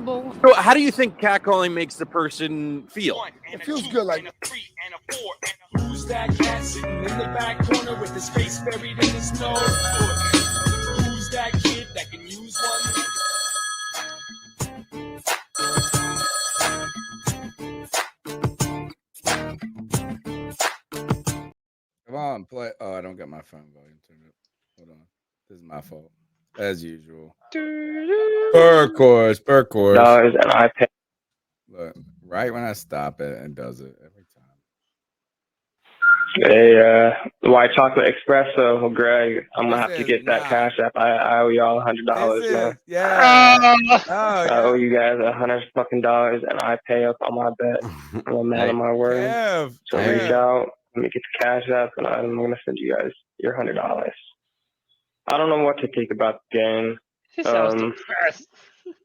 So how do you think catcalling makes the person feel? It feels good, like. Who's that cat sitting in the back corner with his face buried in his nose? Who's that kid that can use one? Come on, play. Oh, I don't got my phone volume turned up. Hold on. This is my fault. As usual. Per course. Dollars and I pay. Look, right when I stop it, it does it every time. A white chocolate espresso, Greg. I'm gonna have to get that cash app. I owe y'all $100, man. Yeah. I owe you guys $100 fucking dollars, and I pay up on my bet. I'm a man of my word. So reach out. Let me get the cash app, and I'm gonna send you guys your $100. I don't know what to think about the game. He sounds depressed.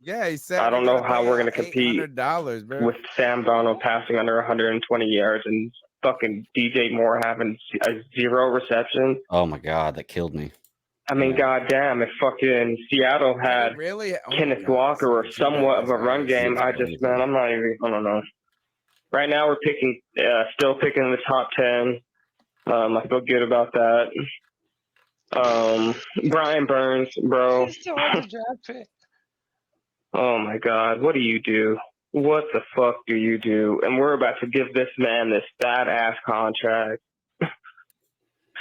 Yeah, he said. I don't know how we're gonna compete with Sam Darnold passing under 120 yards and fucking DJ Moore having a 0 reception. Oh my God, that killed me. I mean, goddamn, if fucking Seattle had Kenneth Walker or somewhat of a run game, I'm not even, I don't know. Right now, we're still picking in the top 10. I feel good about that. Brian Burns, bro. He's still on the draft pick. Oh my God, what do you do? What the fuck do you do? And we're about to give this man this badass contract.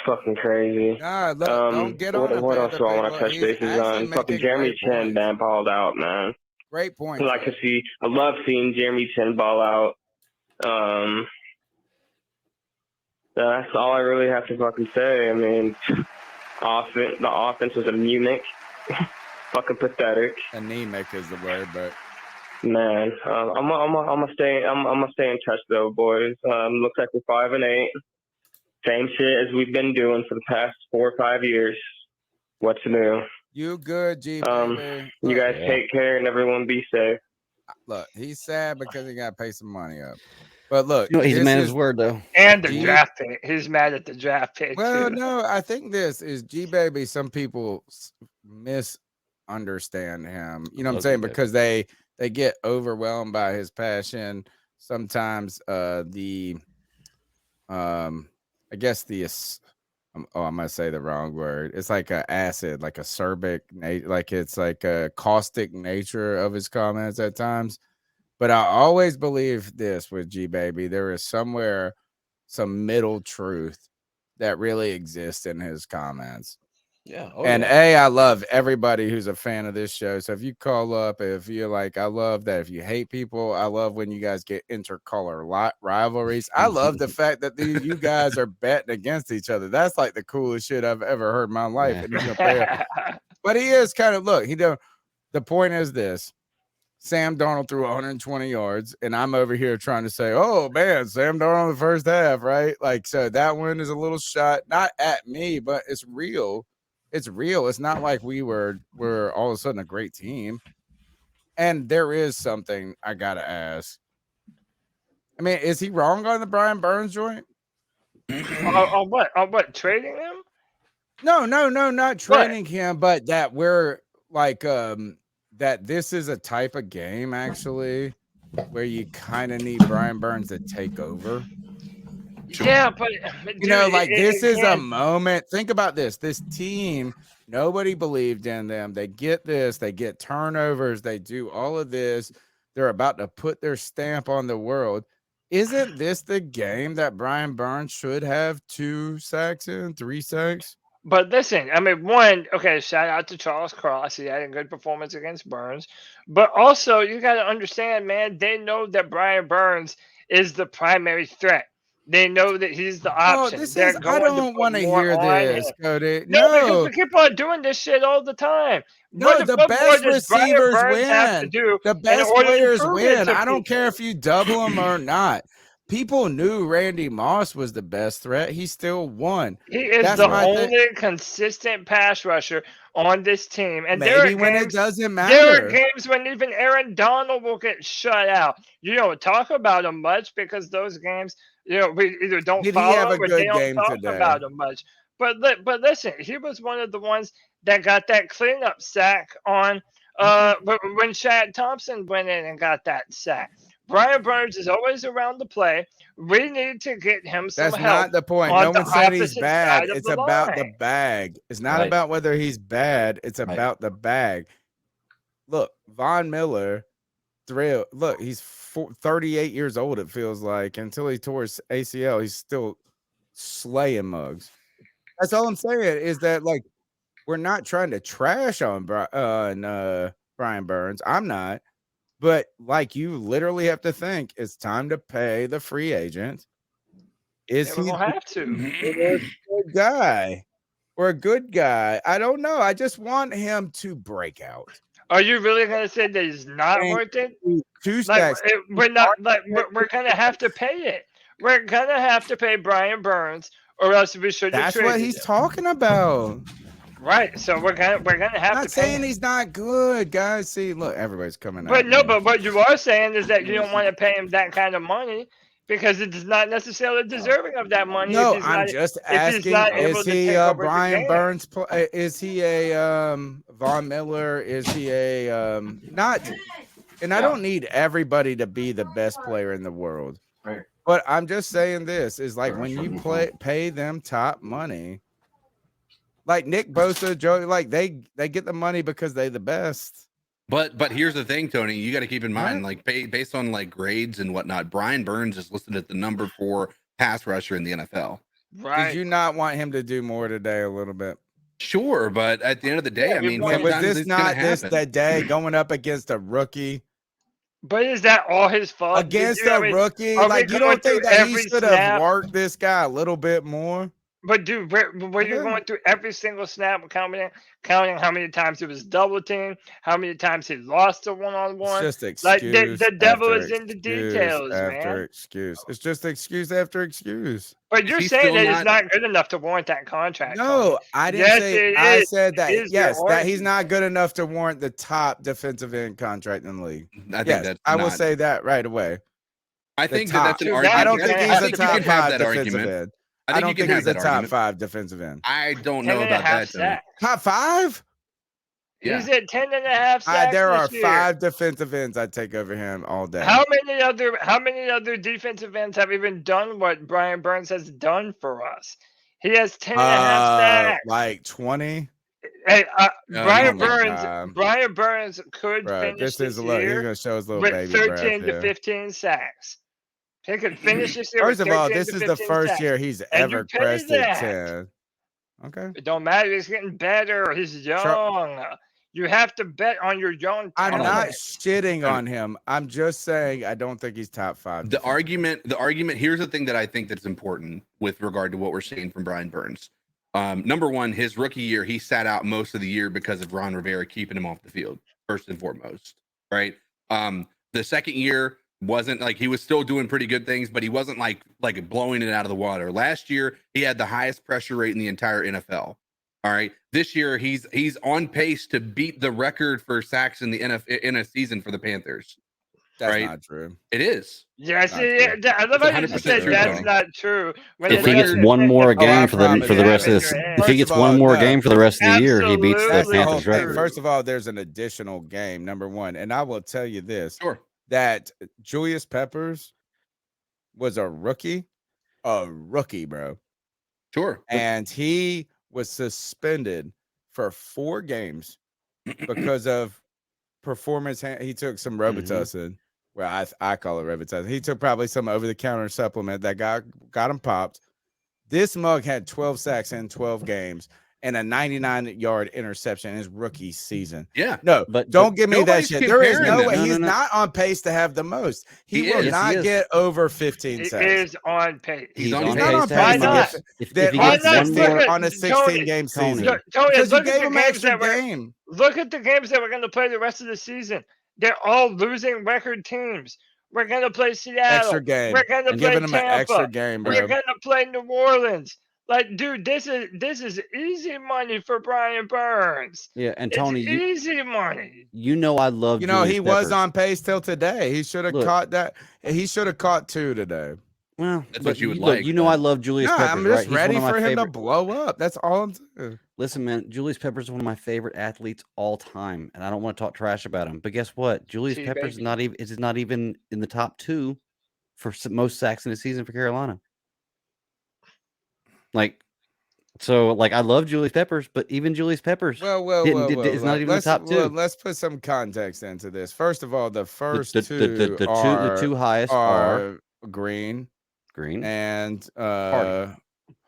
Fucking crazy. Don't get on what else do I want to touch bases on? Fucking Jeremy Chin, man, balled out, man. Great point. I love seeing Jeremy Chin ball out. That's all I really have to fucking say. I mean, the offense was anemic. Fucking pathetic. Anemic is the word, but man, I'm gonna stay in touch though, boys. Looks like we're 5-8. Same shit as we've been doing for the past 4 or 5 years. What's new? You good, G baby? You guys take care and everyone be safe. Look, he's sad because he got to pay some money up. But look, he's a man of his word, though. And the draft pick. He's mad at the draft pick. Well, too. no, I think this is G baby. Some people misunderstand him. You know what I'm saying? Because they get overwhelmed by his passion. Sometimes I guess I'm gonna say the wrong word. It's like an acid, like acerbic, like it's like a caustic nature of his comments at times. But I always believe this with G baby. There is somewhere some middle truth that really exists in his comments. Yeah. I love everybody who's a fan of this show. So if you call up, if you're like, I love that. If you hate people, I love when you guys get intercolor rivalries. I love the fact that you guys are betting against each other. That's like the coolest shit I've ever heard in my life. And he's gonna play but he is kind of the point is this. Sam Darnold threw 120 yards, and I'm over here trying to say, oh man, Sam Darnold in the first half, right? Like, so that one is a little shot, not at me, but it's real. It's real. It's not like we're all of a sudden a great team. And there is something I gotta ask. I mean, is he wrong on the Brian Burns joint? On what? On what? Trading him? No, not trading him, but that we're like that this is a type of game actually where you kind of need Brian Burns to take over. Yeah, but you know, like this is a moment. Think about this. This team, nobody believed in them. They get this, they get turnovers, they do all of this. They're about to put their stamp on the world. Isn't this the game that Brian Burns should have 2 sacks in, 3 sacks? But listen, I mean, shout out to Charles Cross. He had a good performance against Burns. But also, you got to understand, man, they know that Brian Burns is the primary threat. They know that he's the option. I don't want to hear this, Cody. No, because we keep on doing this shit all the time. No, the best receivers win. The best players win. I don't care if you double them or not. People knew Randy Moss was the best threat. He still won. He is the only consistent pass rusher on this team. And maybe when it doesn't matter. There are games when even Aaron Donald will get shut out. You don't talk about him much because those games, we either don't follow or they don't talk about him much. But listen, he was one of the ones that got that cleanup sack on But when Shaq Thompson went in and got that sack, Brian Burns is always around the play. We need to get him some That's help. not the point. on No the one said he's opposite bad. side of It's the about the line. bag. It's not Right. about whether he's bad. It's Right. about the bag. Look, Von Miller, look, he's 38 years old, it feels like. Until he tore his ACL, he's still slaying mugs. That's all I'm saying is that, like, we're not trying to trash on Brian Burns. I'm not. But, like, you literally have to think it's time to pay the free agent. Is Yeah, he we don't have to. a good guy or a good guy? I don't know. I just want him to break out. Are you really going to say that he's not worth it? Two Like, stacks. we're not. Like, we're going to have to pay it. We're going to have to pay Brian Burns, or else we should. That's what he's talking about. Right. So we're gonna have I'm not to pay saying him. he's not good, guys. See, look, everybody's coming out. But no, but what you are saying is that you don't want to pay him that kind of money because it is not necessarily deserving of that money. No, if he's I'm not, just if he's asking: not able is to he take over the Brian game. Burns? Is he a Von Miller? Is he a not? And I don't need everybody to be the best player in the world. Right. But I'm just saying this is like when you pay them top money, like Nick Bosa, Joey, like they get the money because they the best. But here's the thing, Tony. You got to keep in mind, like based on like grades and whatnot, Brian Burns is listed at the number 4 pass rusher in the NFL. Right. Did you not want him to do more today a little bit? Sure, but at the end of the day, I mean, was sometimes this it's gonna not this happen. that day going up against a rookie? But is that all his fault? Against Dude, I a mean, rookie? are we Like, you going don't think through that he every should have snap? worked this guy a little bit more? But dude, were you going through every single snap, counting how many times it was double team, how many times he lost a It's one-on-one? just excuse. Like the devil after is in the excuse details, after man. excuse. It's just excuse after excuse. But you're He's saying still that it's not- not good enough to warrant that contract. No, Tony. I didn't Yes, say. it I is. said that. It is Yes, your that he's argument. not good enough to warrant the top defensive end contract in the league. I think Yes, that's I will not- say that right away. I The think top. that's an Dude, argument. I don't think I he's a think you top can have 5 that defensive argument. end. I I think don't you can think have he's a that top argument. 5 defensive end. I don't 10 know and a about half that, Tony. sacks. Top 5? Yeah. He's at 10 and a half sacks There are this year. 5 defensive ends I'd take over him all day. How many other defensive ends have even done what Brian Burns has done for us? He has 10 and a half sacks. Like 20? Hey, Oh Brian Burns could Bro, finish this is this a look. He's year gonna show his little with baby 13 breath to here. 15 sacks. He could finish this year First with of all, 13 this to is the 15 first sacks. year he's you ever pay crested that. 10. Okay. It don't matter. He's getting better. He's young. You have to bet on your young I'm talent. not shitting on him. I'm just saying I don't think he's top 5. The argument, here's the thing that I think that's important with regard to what we're seeing from Brian Burns. Number one, his rookie year, he sat out most of the year because of Ron Rivera keeping him off the field, first and foremost, right? The second year wasn't like, he was still doing pretty good things, but he wasn't like blowing it out of the water. Last year, he had the highest pressure rate in the entire NFL. All right. This year, he's on pace to beat the record for sacks in the in a season for the Panthers. That's right? not true. It is. Yes, Not I love how you 100% just said true, that's Tony. not true. When If the he gets record one says more that- game I for the promise rest of you. this, First if he of gets all, one more no. game for the rest of the year, he beats the That's the whole Panthers thing. record. First of all, there's an additional game, number one. And I will tell you this, Sure. that Julius Peppers was a rookie, bro. Sure. And he was suspended for 4 games because of performance. He took some Robitussin. Well, I call it Robitussin. He took probably some over-the-counter supplement that got him popped. This mug had 12 sacks in 12 games and a 99-yard interception in his rookie season. Yeah. No, But don't give me that nobody's shit. There is comparing no them. way. No, He's no. not on pace to have the most. He He will is. not Yes, he get over 15 He sacks. is on pace. He's on He's pace not on to Why pace have to not? the get most. If that he Why gets not? one Look more, at- on a Tony, 16-game Tony. season. Tony, Because you look at gave the him an games extra that we're game. look at the games that we're going to play the rest of the season. They're all losing record teams. We're going to play Seattle. Extra game. We're going to I'm play giving him an Tampa. extra game, bro. We're going to play New Orleans. Like, dude, this is easy money for Brian Burns. Yeah, and It's Tony, easy money. you know I love. You know, Julius he was Peppers. on pace till today. He should have Look. caught that. He should have caught 2 today. Well, That's what you would look, like. You know, I love Julius Peppers. I'm just right? ready for him to blow up. That's all I'm saying. Listen, man, Julius Peppers is one of my favorite athletes all time, and I don't want to talk trash about him. But guess what? Julius Peppers is not even in the top 2 for most sacks in a season for Carolina. I love Julius Peppers, but even Julius Peppers is not even in the top 2. Let's put some context into this. First of all, the first the two highest are Green and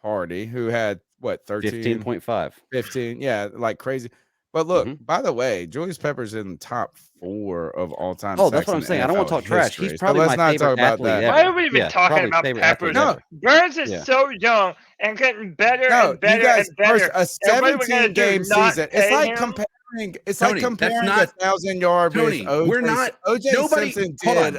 Hardy, who had what 15.5, 15, yeah, like crazy. But look, by the way, Julius Peppers in the top 4 of all time. Oh, that's what I'm saying. I don't want to talk trash. He's probably my favorite athlete ever. Why are we even talking about Peppers? No, Burns is so young and getting better and better and better. A 17-game season. It's like comparing. It's Tony, like comparing 1,000-yard Tony. We're not. OJ Simpson did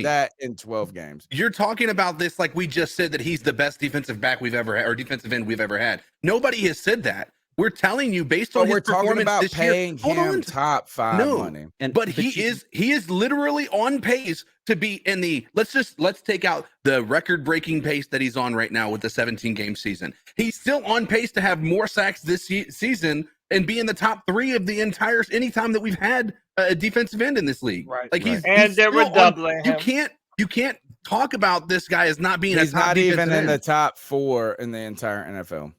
that in 12 games. You're talking about this like we just said that he's the best defensive back we've ever had, or defensive end we've ever had. Nobody has said that. We're telling you based on his performance about this paying year. Him top 5 money. But he is literally on pace to be in the let's take out the record-breaking pace that he's on right now with the 17-game season. He's still on pace to have more sacks this season and be in the top 3 of the entire anytime that we've had a defensive end in this league. Right. Like he's they were doubling him. You can't talk about this guy as not being he's a top not even in end. the top 4 in the entire NFL.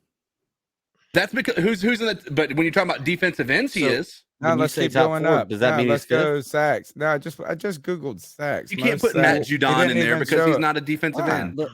That's because who's in the but when you're talking about defensive ends, he is. Now let's keep going up. Does that mean let's go sacks? No, I just Googled sacks. You can't put Matt Judon in there because he's not a defensive end. Look,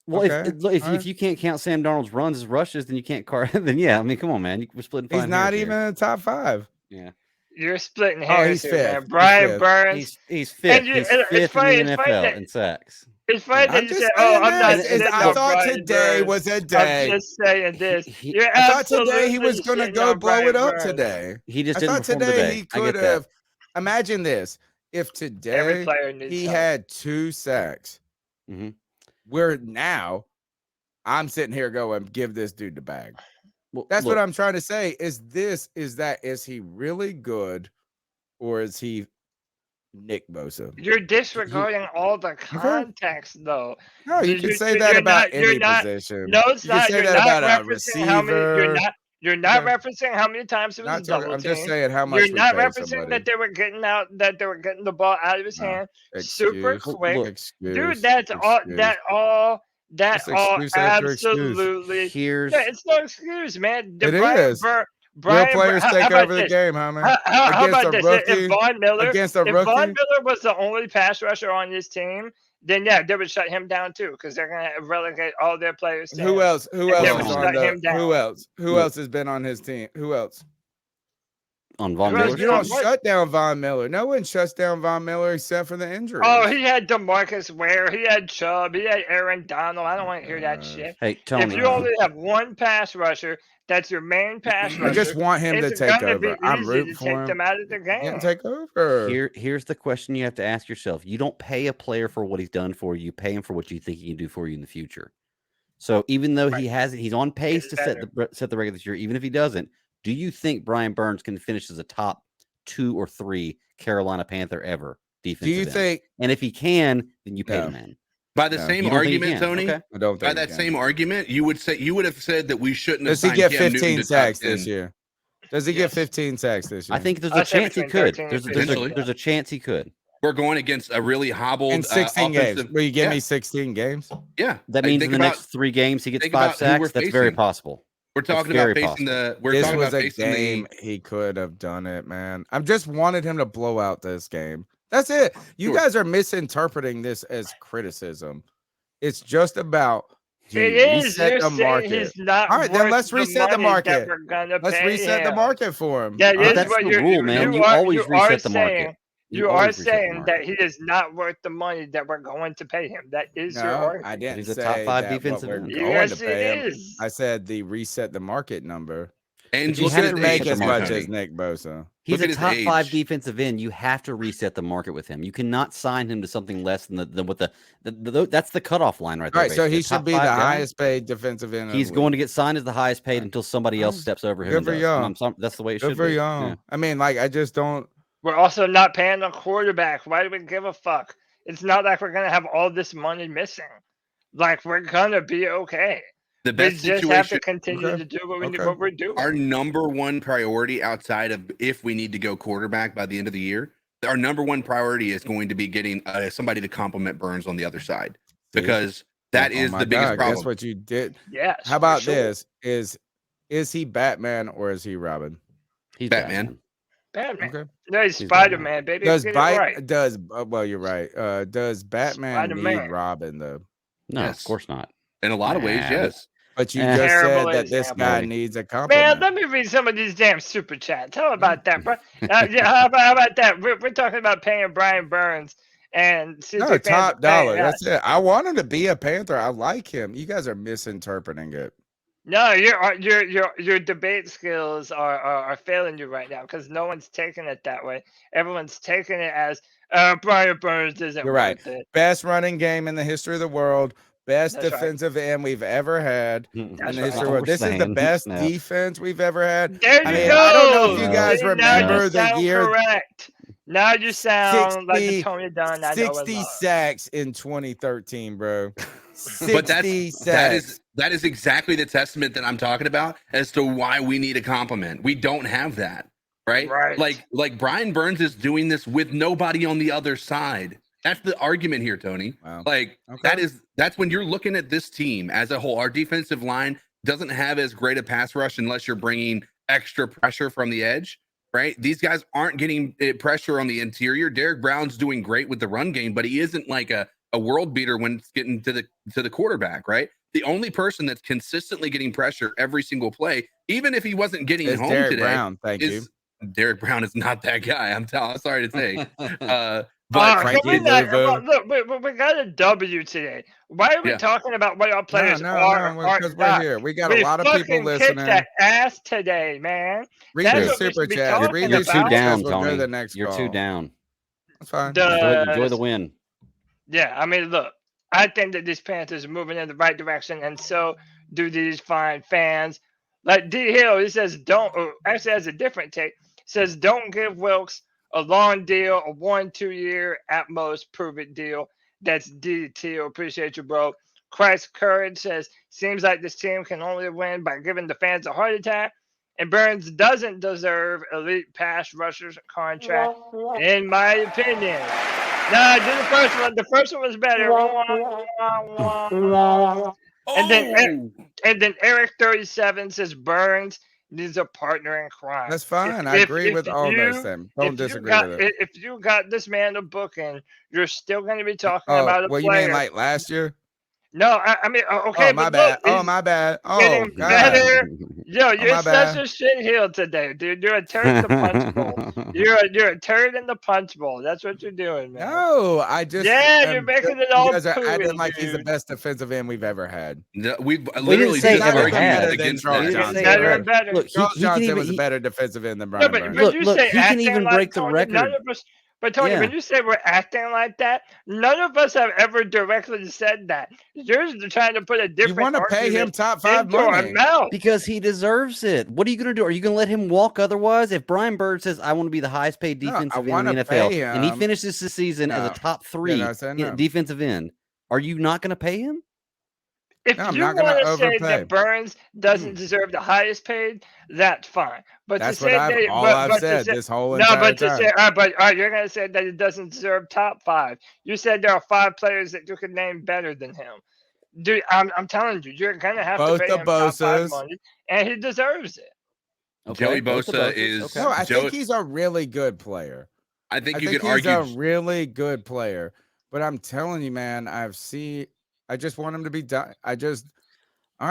well, if you can't count Sam Darnold's runs as rushes, then you can't then yeah. I mean, come on, man. We're splitting. He's not even in the top 5. Yeah. You're splitting hairs. He's fifth. Man. Brian Burns. He's fifth. He's fifth in the NFL in sacks. It's funny that you said, "Oh, I'm not." I thought today was a day. I'm just saying this. I thought today he was going to go blow it up today. He just didn't perform today. He could have. Imagine this: if today he had 2 sacks, where now I'm sitting here going, "Give this dude the bag." Well, that's what I'm trying to say. Is he really good, or is he Nick Bosa? You're disregarding all the context, though. No, you can say that about any position. No, it's not. You're not about a receiver. You're not referencing how many times it was double team. I'm just saying how much. You're not referencing that they were getting the ball out of his hand super quick. Dude, that's all. That absolutely. It's no excuse, man. It is. Real players take over the game, huh, man? How about this? If Von Miller Von Miller was the only pass rusher on his team, then yeah, they would shut him down too, because they're gonna relegate all their players. Who else? Who else has been on his team? Who else? On Von Miller? You don't shut down Von Miller. No one shuts down Von Miller except for the injury. Oh, he had DeMarcus Ware. He had Chubb. He had Aaron Donald. I don't want to hear that shit. Hey, Tony. If you only have one pass rusher, that's your main pass rusher. I just want him to take over. I'm rooting for him. Take them out of the game. Take over. Here's the question you have to ask yourself. You don't pay a player for what he's done for you. You pay him for what you think he can do for you in the future. So even though he's on pace to set the record this year, even if he doesn't, do you think Brian Burns can finish as a top 2 or 3 Carolina Panther ever defensive end? Do you think? And if he can, then you pay the man. By the same argument, Tony. Okay. By that same argument, you would have said that we shouldn't. Does he get 15 sacks this year? Does he get 15 sacks this year? I think there's a chance he could. There's a chance he could. We're going against a really hobbled in 16 games. Will you give me 16 games? Yeah, that means in the next 3 games he gets 5 sacks. That's very possible. We're talking about facing the. This was a game he could have done it, man. I just wanted him to blow out this game. That's it. You guys are misinterpreting this as criticism. It's just about reset the market. All right, then let's reset the market. Let's reset the market for him. That's the rule, man. You always reset the market. You are saying that he is not worth the money that we're going to pay him. That is your argument. I didn't He's a say top 5 defensive end. Yes, it is. I said the reset the market number. And you shouldn't make as much as Nick Bosa. He's a top 5 defensive end. You have to reset the market with him. You cannot sign him to something less than what that's the cutoff line right there. Right, so he should be the highest paid defensive end. He's going to get signed as the highest paid until somebody else steps over him. Good for y'all. That's the way it should be. Good for y'all. I mean, like, I just don't. We're also not paying a quarterback. Why do we give a fuck? It's not like we're gonna have all this money missing. Like we're gonna be okay. The best we just have to situation. continue to do what we're doing. Our number one priority outside of if we need to go quarterback by the end of the year, our number one priority is going to be getting somebody to complement Burns on the other side, because that is the biggest problem. That's what you did. Yes. How about this? Is he Batman or is he Robin? He's Batman. Batman. Okay. No, he's Spider-Man, baby. Well, you're right. Does Batman Spider-Man. need Robin though? No, Yes. of course not. In a lot of ways, yes. But you Eh. just said Terrible that this example. guy needs a compliment. Man, let me read some of these damn super chats. How about that, bro? How about that? We're talking about paying Brian Burns and C3 No, Panthers top paying dollar. us. That's it. I want him to be a Panther. I like him. You guys are misinterpreting it. No, your debate skills are failing you right now because no one's taking it that way. Everyone's taking it as Brian Burns isn't You're right. worth it. Best running game in the history of the world. Best That's right. defensive end we've ever had in That's the right. history of the world. This is the Saying. best No. defense we've ever had. There you I mean, go. I don't know if you No. guys See, now remember you the sound year correct. Now you sound like the 60 Tony Dunn. I know 60 love. sacks in 2013, bro. 60 But sacks. that is exactly the testament that I'm talking about as to why we need a compliment. We don't have that, right? Right. Like Brian Burns is doing this with nobody on the other side. That's the argument here, Tony. Wow. Like Okay. that's when you're looking at this team as a whole. Our defensive line doesn't have as great a pass rush unless you're bringing extra pressure from the edge, right? These guys aren't getting pressure on the interior. Derek Brown's doing great with the run game, but he isn't like a world beater when it's getting to the quarterback, right? The only person that's consistently getting pressure every single play, even if he wasn't getting It's home Derek today, Brown. Thank you. Derek Brown is not that guy. I'm sorry to say. But Can we Frankie not, Louvu. look, we got a W today. Why are we Yeah. talking about what our players No, are? because we're here. We got a lot of people fucking kicked listening. that ass today, man. Read That's your what we super should be chat. talking Read You're your too super about. down, chats. We'll go to Tony. the next You're call. too down. That's fine. Enjoy the win. Yeah, I mean, look, I think that these Panthers are moving in the right direction, and so do these fine fans. Like D Hill, he says, actually has a different take. Says, don't give Wilkes a long deal, a 1-2 year at most, prove it deal. That's DT. Appreciate you, bro. Christ Courage says, seems like this team can only win by giving the fans a heart attack. And Burns doesn't deserve elite pass rushers contract, in my opinion. No, do the first one. The first one was better. And then Eric 37 says Burns needs a partner in crime. That's fine. I agree with all those things. Don't disagree with it. If you got this man a booking, you're still going to be talking about a what player. you mean like last year? No, I mean, okay, Oh, my but bad. look, My bad. Oh, getting God. better. Yo, you're my such bad. a shit heel today, dude. You're a turd in the punch bowl. You're a turd in the punch bowl. That's what you're doing, man. No, I just You're making it all You guys are poo-y, acting like he's the dude. best defensive end we've ever had. No, we've didn't literally say just ever argued had. that Better than against Charles that. We didn't Johnson. say Better ever. and better. Look, Charles he can Johnson even was a better defensive end than No, Brian but Burns. when Look, you look, say he can acting even like break the Tony, record. none of us. But Tony, Yeah. when you say we're acting like that, none of us have ever directly said that. You're trying to put a You different. want to pay him argument top 5 into our money? mouth. Because he deserves it. What are you going to do? Are you going to let him walk otherwise? If Brian Bird says, I want to be the highest paid No, I defensive end in wanna the NFL, pay and he him. finishes the season as No. a top 3 I said no. defensive end, are you not going to pay him? If No, I'm you not gonna want to say overpay. that Burns doesn't deserve the highest paid, that's fine. But That's to what say I've that, all but, I've but to said say, this whole no, entire but to time. say, you're gonna say that it doesn't deserve top 5. You said there are 5 players that you could name better than him. Dude, I'm telling you, you're gonna have Both to pay the him top 5 Bosas. money, and he deserves it. Joey both the Bosa Bosas. is- Okay. No, I Joe- think he's a really good player. I think I you think could he's argue. a really good player. But I'm telling you, man, I just want him to be done. All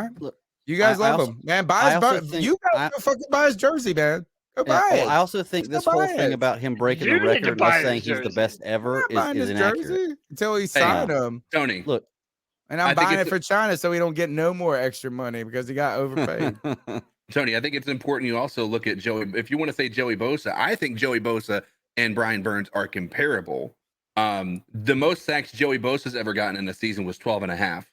right. Look, You guys I love also- him, man. I also think- You guys go fucking buy his jersey, man. Go Yeah, buy well, it. I also think Just this go whole buy thing it. about him breaking You the need to record buy and his saying he's the jersey. best I'm ever not buying is his inaccurate. jersey until he signed him. Tony, Look, And I I'm think buying it it's- for China so he don't get no more extra money because he got overpaid. Tony, I think it's important you also look at Joey. If you want to say Joey Bosa, I think Joey Bosa and Brian Burns are comparable. The most sacks Joey Bosa's ever gotten in a season was 12 and a half.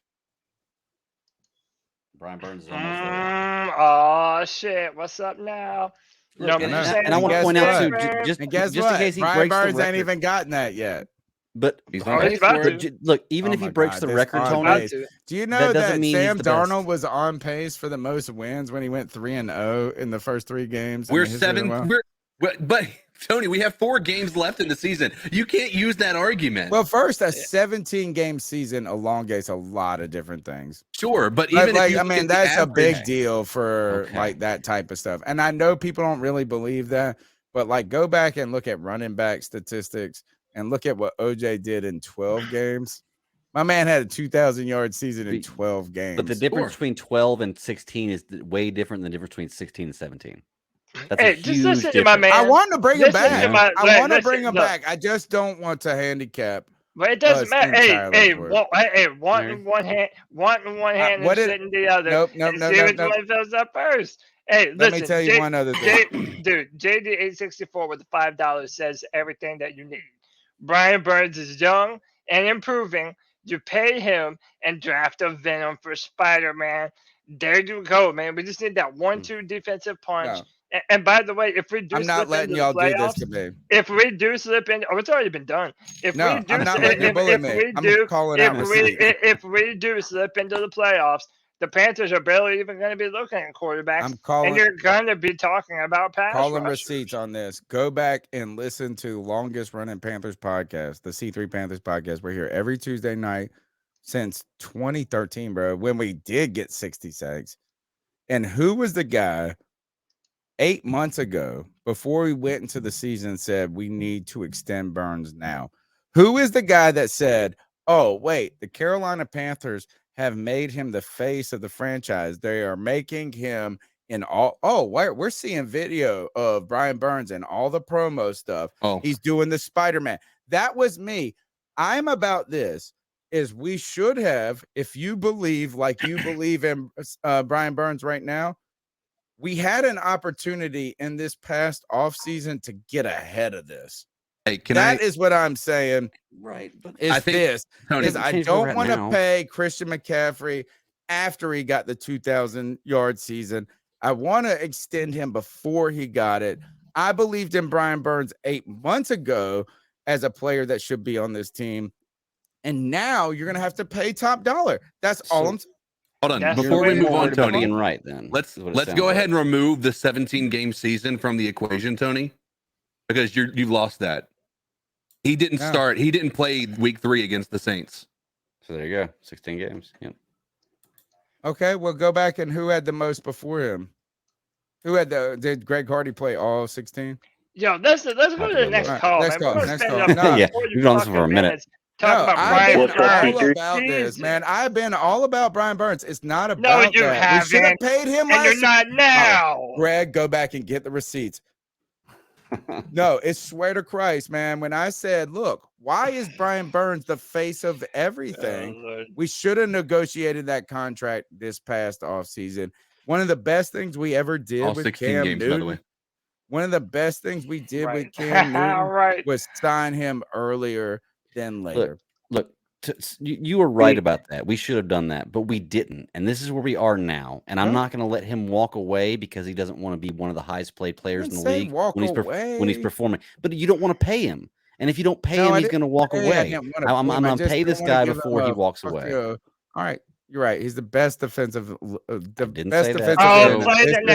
Brian Burns is almost there. Oh shit! What's up now? Look, No, and, I'm and saying I want to guess point out what? too, just And guess just what? in case he Brian breaks Burns the ain't record. even gotten that yet. But He's Oh, on he's pace about for to. it. look, even Oh if he my breaks God, the this record, on Tony, About pace. to. Do you that know doesn't that mean he's Sam the best. Darnold was on pace for the most wins when he went 3-0 in the first 3 games? in We're the history of the 7. world? But Tony, we have 4 games left in the season. You can't use that argument. Well, first, a 17-game season elongates a lot of different things. Sure, but But even if like, you I look mean, at the that's a big average- deal for Okay. like that type of stuff. And I know people don't really believe that, but like, go back and look at running back statistics and look at what OJ did in 12 games. My man had a 2,000-yard season in 12 games. But the difference Sure. between 12 and 16 is way different than the difference between 16 and 17. That's Hey, a just huge listen to my difference. man. I want to bring him Listen to back. my- I want to listen, bring him look. back. I just don't want to handicap. But it doesn't us matter. Hey, entirely hey, for it. wanting one hand, and what did- sitting the other. Nope, and no, see no, which no. one fills up first. Hey, Let listen. me tell you one other thing. Dude, JD864 with the $5 says everything that you need. Brian Burns is young and improving. You pay him and draft a Venom for Spider-Man. There you go, man. We just need that 1-2 defensive punch. No. And by the way, if we do I'm not slip letting into y'all the do this playoffs, to me. if we do slip in, oh, it's already been done. If No, we do, I'm not letting you bully me. I'm calling out receipts. if we do slip into the playoffs, the Panthers are barely even going to be looking at quarterbacks, I'm calling. and you're going to be talking about pass Calling rushers. receipts on this. Go back and listen to longest running Panthers podcast, the C3 Panthers podcast. We're here every Tuesday night since 2013, bro, when we did get 60 sacks. And who was the guy 8 months ago before we went into the season said we need to extend Burns now? Who is the guy that said, oh, wait, the Carolina Panthers have made him the face of the franchise. They are making him in all. Oh, we're seeing video of Brian Burns and all the promo stuff. Oh, He's doing the Spider-Man. That was me. I'm about this. Is we should have, if you believe like you believe in Brian Burns right now, we had an opportunity in this past offseason to get ahead of this. hey, That is what I'm saying. Right. But Is I think, this Tony, is I change where we're don't at want to now. pay Christian McCaffrey after he got the 2,000-yard season. I want to extend him before he got it. I believed in Brian Burns 8 months ago as a player that should be on this team. And now you're going to have to pay top dollar. That's all I'm saying. hold on. That's Before the we way move to on, work Tony, being right then. let's is what it let's sounds go like. ahead and remove the 17-game season from the equation, Tony, because you've lost that. He didn't No. start. He didn't play week 3 against the Saints. So there you go. 16 games. Yep. Okay, well, go back and who had the most before him? Did Greg Hardy play all 16? Yo, let's go to the next All right, call, next man. call, We're gonna next spend call. up No. Yeah, 40 we've done this for a fucking minute. minutes talking about I've Brian been What's up, Burns. all C3? about this, Jesus. man. I've been all about Brian Burns. It's not No, about you that. We should have haven't. paid him And last you're year. not now. Greg, go back and get the receipts. No, it's swear to Christ, man. When I said, look, why is Brian Burns the face of everything? Oh, Lord. We should have negotiated that contract this past offseason. One of the best things we ever did All with 16 Cam games, Newton, by the way. one of the best things we did Right. with Cam Newton Right. was sign him earlier than later. Look, you were right about that. We should have done that, but we didn't. And this is where we are now. And I'm No. not going to let him walk away because he doesn't want to be one of the highest paid players in the Say league walk when he's away. performing. But you don't want to pay him. And if you don't pay No, him, I he's going to walk Hey, I away. didn't wanna I'm pull him. I going to just pay don't this wanna guy give him before he a walks fuck away. you. All right, you're right. He's the best defensive, the didn't best say that. defensive. Oh, end in play this the